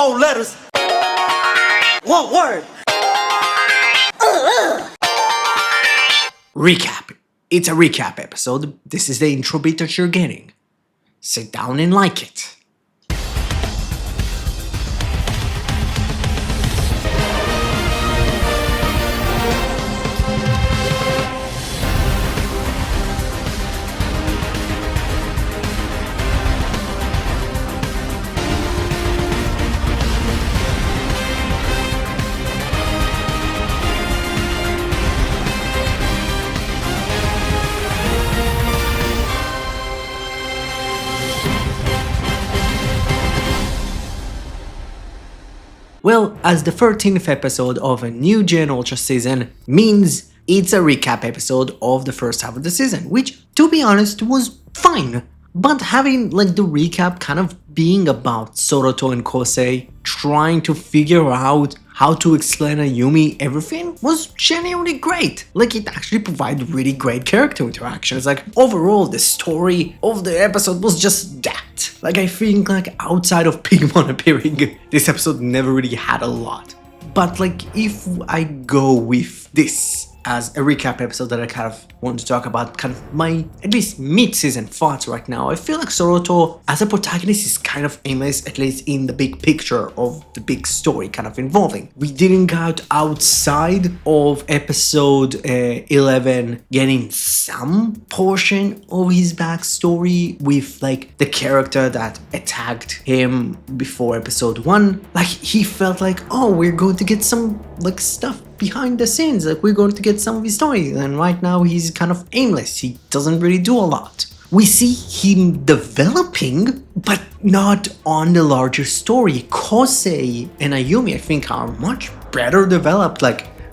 4 letters. One word. Recap. It's a recap episode. This is the intro beat that you're getting. Sit down and like it. Well, as the 13th episode of a new Gen Ultra season means it's a recap episode of the first half of the season, which, to be honest, was fine. But having the recap kind of being about Soroto and Kosei trying to figure out how to explain Ayumi everything was genuinely great. It actually provided really great character interactions. Overall, the story of the episode was just that. I think outside of Pigmon appearing, this episode never really had a lot. But if I go with this as a recap episode that I kind of want to talk about my, at least mid-season thoughts right now, I feel like Soroto as a protagonist is kind of aimless, at least in the big picture of the big story kind of involving. We didn't get outside of episode 11 getting some portion of his backstory with the character that attacked him before episode 1. He felt oh, we're going to get some stuff behind the scenes, we're going to get some of his story, and right now he's kind of aimless. He doesn't really do a lot. We see him developing, but not on the larger story. Kosei and Ayumi, I think, are much better developed.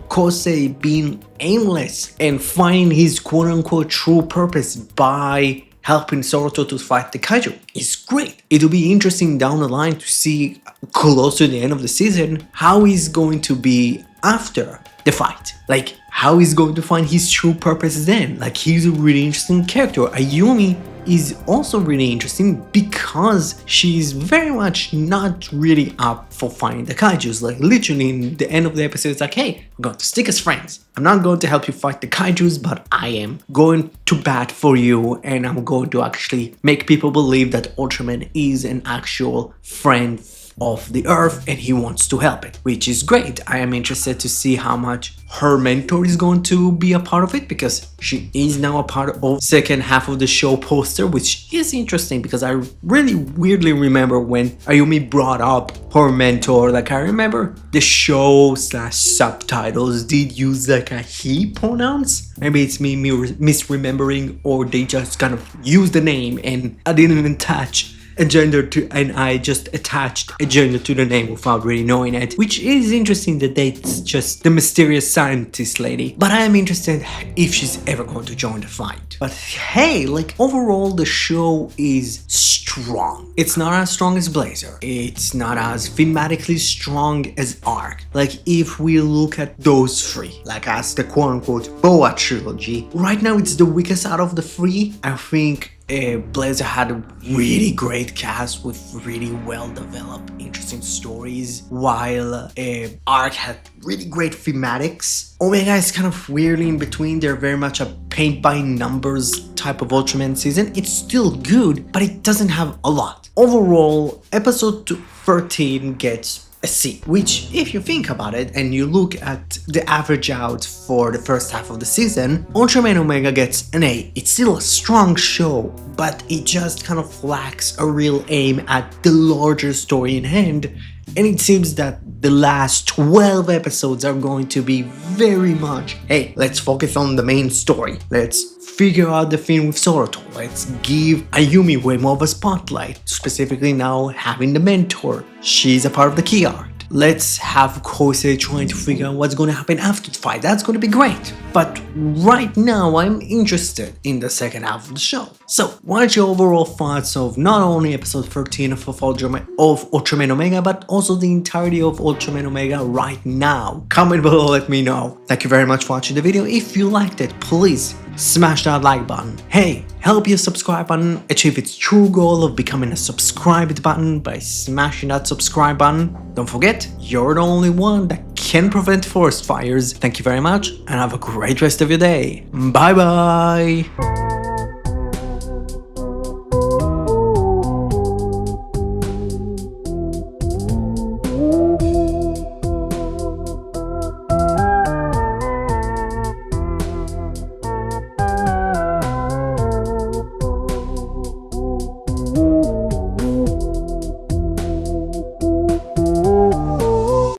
Kosei being aimless and finding his quote-unquote true purpose by helping Soroto to fight the kaiju is great. It'll be interesting down the line to see, close to the end of the season, how he's going to be after the fight. How he's going to find his true purpose then. He's a really interesting character. Ayumi is also really interesting because she's very much not really up for fighting the kaijus. Literally in the end of the episode, it's hey, we're going to stick as friends. I'm not going to help you fight the kaijus, but I am going to bat for you, and I'm going to actually make people believe that Ultraman is an actual friend of the Earth and he wants to help it, which is great. I am interested to see how much her mentor is going to be a part of it, because she is now a part of second half of the show poster, which is interesting because I really weirdly remember when Ayumi brought up her mentor. I remember the show / subtitles did use a he pronouns. Maybe it's me misremembering, or they just kind of used the name and I didn't even touch a gender to, and I just attached a gender to the name without really knowing it, which is interesting that it's just the mysterious scientist lady. But I am interested if she's ever going to join the fight. But hey, overall the show is strong. It's not as strong as Blazer. It's not as thematically strong as Arc. If we look at those three, as the quote-unquote Boa trilogy, right now it's the weakest out of the three. I think Blazer had a really great cast with really well-developed, interesting stories, while Arc had really great thematics. Omega is kind of weirdly in between. They're very much a paint-by-numbers type of Ultraman season. It's still good, but it doesn't have a lot. Overall, episode 13 gets a C, which, if you think about it and you look at the average out for the first half of the season, Ultraman Omega gets an A. It's still a strong show, but it just kind of lacks a real aim at the larger story in hand, and it seems that the last 12 episodes are going to be very much, hey, let's focus on the main story. Let's figure out the thing with Soroto. Let's give Ayumi way more of a spotlight, specifically now having the mentor. She's a part of the key art. Let's have Kosei trying to figure out what's going to happen after the fight. That's going to be great. But right now, I'm interested in the second half of the show. So, what are your overall thoughts of not only episode 13 of Ultraman Omega, but also the entirety of Ultraman Omega right now? Comment below, let me know. Thank you very much for watching the video. If you liked it, please smash that like button. Hey, help your subscribe button achieve its true goal of becoming a subscribed button by smashing that subscribe button. Don't forget, you're the only one that can prevent forest fires. Thank you very much and have a great rest of your day. Bye bye!